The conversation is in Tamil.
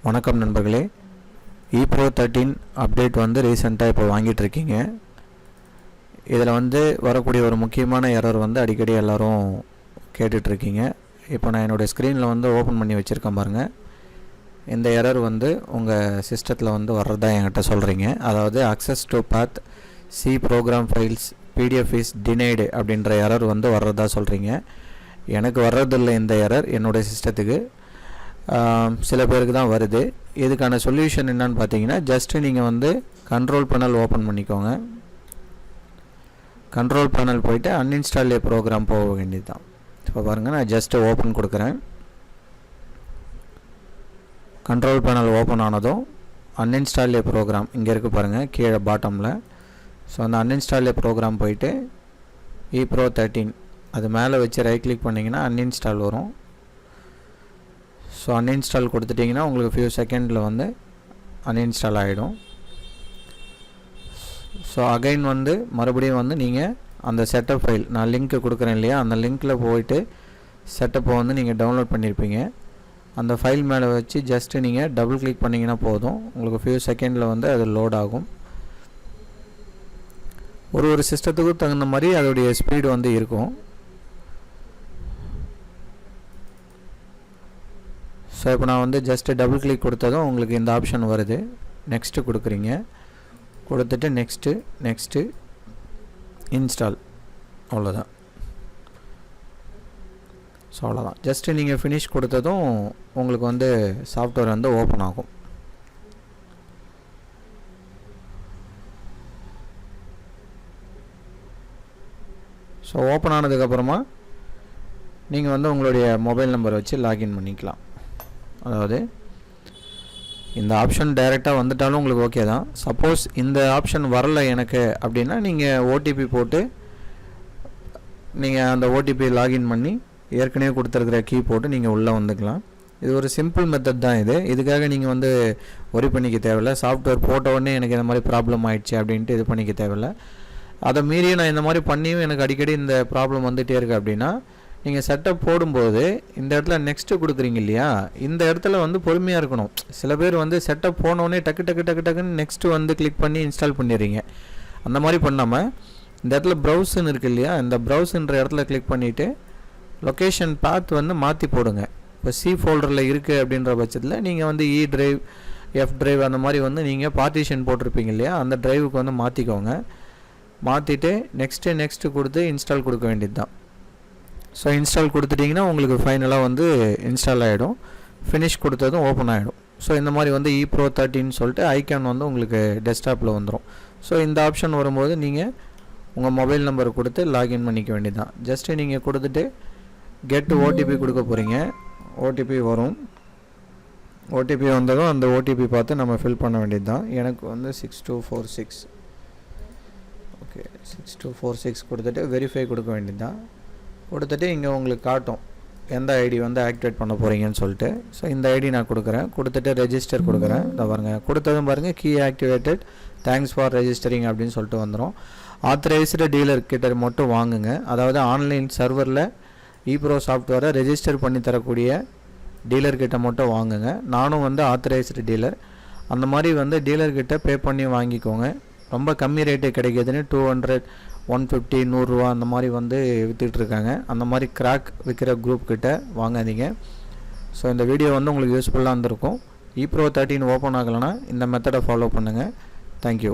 வணக்கம் நண்பர்களே. ePro 13 அப்டேட் வந்து ரீசெண்டாக இப்போ வாங்கிட்டு இருக்கீங்க. இதில் வந்து வரக்கூடிய ஒரு முக்கியமான எரர் வந்து அடிக்கடி எல்லோரும் கேட்டுட்ருக்கீங்க. இப்போ நான் என்னுடைய ஸ்க்ரீனில் வந்து ஓப்பன் பண்ணி வச்சுருக்கேன் பாருங்கள். இந்த எரர் வந்து உங்கள் சிஸ்டத்தில் வந்து வர்றதா என்கிட்ட சொல்கிறீங்க. அதாவது access to path C program files PDF is denied அப்படின்ற எரர் வந்து வர்றதா சொல்கிறீங்க. எனக்கு வர்றதில்லை இந்த எரர், என்னுடைய சிஸ்டத்துக்கு சில பேருக்கு தான் வருது. இதுக்கான சொல்யூஷன் என்னன்னு பார்த்தீங்கன்னா, ஜஸ்ட்டு நீங்கள் வந்து கண்ட்ரோல் பேனல் ஓப்பன் பண்ணிக்கோங்க. கண்ட்ரோல் பேனல் போய்ட்டு அன்இன்ஸ்டால் ஏ ப்ரோக்ராம் போக வேண்டியது தான். இப்போ பாருங்கள், நான் ஜஸ்ட்டு ஓப்பன் கொடுக்குறேன். கண்ட்ரோல் பேனல் ஓப்பன் ஆனதும் அன்இன்ஸ்டால் ஏ ப்ரோக்ராம் இங்கே இருக்குது பாருங்கள், கீழே பாட்டமில். ஸோ அந்த அன்இன்ஸ்டால் ஏ ப்ரோக்ராம் போய்ட்டு ePro 13 அது மேலே வச்சு ரைட் கிளிக் பண்ணிங்கன்னா அன்இன்ஸ்டால் வரும். ஸோ அன்இன்ஸ்டால் கொடுத்துட்டிங்கன்னா உங்களுக்கு ஃபியூ செகண்டில் வந்து அன்இன்ஸ்டால் ஆகிடும். ஸோ அகைன் வந்து மறுபடியும் வந்து நீங்கள் அந்த செட்டப் ஃபைல் நான் லிங்க்கு கொடுக்குறேன் இல்லையா, அந்த லிங்க்கில் போயிட்டு செட்டப்பை வந்து நீங்கள் டவுன்லோட் பண்ணியிருப்பீங்க. அந்த ஃபைல் மேலே வச்சு ஜஸ்ட்டு நீங்கள் டபுள் கிளிக் பண்ணிங்கன்னா போதும், உங்களுக்கு ஃபியூ செகண்டில் வந்து அது லோட் ஆகும். ஒரு சிஸ்டத்துக்கும் தகுந்த மாதிரி அதோடைய ஸ்பீடு வந்து இருக்கும். ஸோ இப்போ நான் வந்து ஜஸ்ட்டு டபுள் கிளிக் கொடுத்ததும் உங்களுக்கு இந்த ஆப்ஷன் வருது. நெக்ஸ்ட்டு கொடுக்குறீங்க, கொடுத்துட்டு நெக்ஸ்ட்டு இன்ஸ்டால், அவ்வளோதான். ஸோ அவ்வளோதான். ஜஸ்ட்டு நீங்கள் ஃபினிஷ் கொடுத்ததும் உங்களுக்கு வந்து சாஃப்ட்வேர் வந்து ஓப்பன் ஆகும். ஸோ ஓப்பன் ஆனதுக்கப்புறமா நீங்கள் வந்து உங்களுடைய மொபைல் நம்பர் வச்சு லாகின் பண்ணிக்கலாம். அதாவது இந்த ஆப்ஷன் டைரெக்டாக வந்துட்டாலும் உங்களுக்கு ஓகே தான். சப்போஸ் இந்த ஆப்ஷன் வரலை எனக்கு அப்படின்னா நீங்கள் ஓடிபி போட்டு நீங்கள் அந்த ஓடிபி லாகின் பண்ணி ஏற்கனவே கொடுத்துருக்கிற கீ போட்டு நீங்கள் உள்ளே வந்துக்கலாம். இது ஒரு சிம்பிள் மெத்தட் தான். இதுக்காக நீங்கள் வந்து ஒரி பண்ணிக்க தேவையில்லை. சாஃப்ட்வேர் போட்ட உடனே எனக்கு இந்த மாதிரி ப்ராப்ளம் ஆகிடுச்சு அப்படின்ட்டு இது பண்ணிக்க தேவையில்லை. அதை மீறி நான் இந்த மாதிரி பண்ணியும் எனக்கு அடிக்கடி இந்த ப்ராப்ளம் வந்துகிட்டே இருக்குது அப்படின்னா, நீங்கள் செட்டப் போடும்போது இந்த இடத்துல நெக்ஸ்ட்டு கொடுக்குறீங்க இல்லையா, இந்த இடத்துல வந்து பொறுமையாக இருக்கணும். சில பேர் வந்து செட்டப் போனோடனே டக்குன்னு நெக்ஸ்ட்டு வந்து கிளிக் பண்ணி இன்ஸ்டால் பண்ணிடுறீங்க. அந்த மாதிரி பண்ணாமல் இந்த இடத்துல ப்ரௌஸ்ன்னு இருக்குது இல்லையா, இந்த ப்ரௌஸ்ன்ற இடத்துல கிளிக் பண்ணிவிட்டு லொக்கேஷன் பாத் வந்து மாற்றி போடுங்க. இப்போ சி ஃபோல்டரில் இருக்குது அப்படின்ற பட்சத்தில் நீங்கள் வந்து இ ட்ரைவ், எஃப் ட்ரைவ் அந்த மாதிரி வந்து நீங்கள் பார்ட்டிஷன் போட்டிருப்பீங்க இல்லையா, அந்த ட்ரைவுக்கு வந்து மாற்றிக்கோங்க. மாற்றிட்டு நெக்ஸ்ட்டு கொடுத்து இன்ஸ்டால் கொடுக்க வேண்டியது தான். ஸோ இன்ஸ்டால் கொடுத்துட்டிங்கன்னா உங்களுக்கு ஃபைனலாக வந்து இன்ஸ்டால் ஆகிடும். ஃபினிஷ் கொடுத்ததும் ஓப்பன் ஆகிடும். ஸோ இந்த மாதிரி வந்து ePro 13 சொல்லிட்டு ஐக்கான் வந்து உங்களுக்கு டெஸ்க்டாப்பில் வந்துடும். ஸோ இந்த ஆப்ஷன் வரும்போது நீங்கள் உங்கள் மொபைல் நம்பர் கொடுத்து லாகின் பண்ணிக்க வேண்டியது தான். ஜஸ்ட்டு நீங்கள் கொடுத்துட்டு கெட் ஓடிபி கொடுக்க போகிறீங்க. ஓடிபி வரும். ஓடிபி வந்ததும் அந்த ஓடிபி பார்த்து நம்ம ஃபில் பண்ண வேண்டியது தான். எனக்கு வந்து 6246 ஓகே 6246 கொடுத்துட்டு வெரிஃபை கொடுக்க வேண்டியது தான். கொடுத்துட்டு இங்கே உங்களுக்கு காட்டும் எந்த ஐடி வந்து ஆக்டிவேட் பண்ண போகிறீங்கன்னு சொல்லிட்டு. ஸோ இந்த ஐடி நான் கொடுக்குறேன். கொடுத்துட்டு ரெஜிஸ்டர் கொடுக்குறேன். இதை பாருங்கள், கொடுத்ததும் பாருங்கள் key activated, thanks for registering அப்படின்னு சொல்லிட்டு வந்துடும். ஆத்தரைஸ்டு டீலர் கிட்ட மட்டும் வாங்குங்க. அதாவது ஆன்லைன் சர்வரில் ePro சாஃப்ட்வேரை ரெஜிஸ்டர் பண்ணி தரக்கூடிய டீலர்கிட்ட மட்டும் வாங்குங்க. நானும் வந்து ஆத்தரைஸ்டு டீலர். அந்த மாதிரி வந்து டீலர்கிட்ட பே பண்ணி வாங்கிக்கோங்க. ரொம்ப கம்மி ரேட்டு கிடைக்கிதுன்னு 200, 150, 100 ரூபா அந்த மாதிரி வந்து விற்றுட்ருக்காங்க. அந்த மாதிரி கிராக் விற்கிற குரூப் கிட்ட வாங்காதீங்க. ஸோ இந்த வீடியோ வந்து உங்களுக்கு யூஸ்ஃபுல்லாக இருந்திருக்கும். ePro 13 ஓப்பன் ஆகலைன்னா இந்த மெத்தடை ஃபாலோ பண்ணுங்கள். தேங்க்யூ.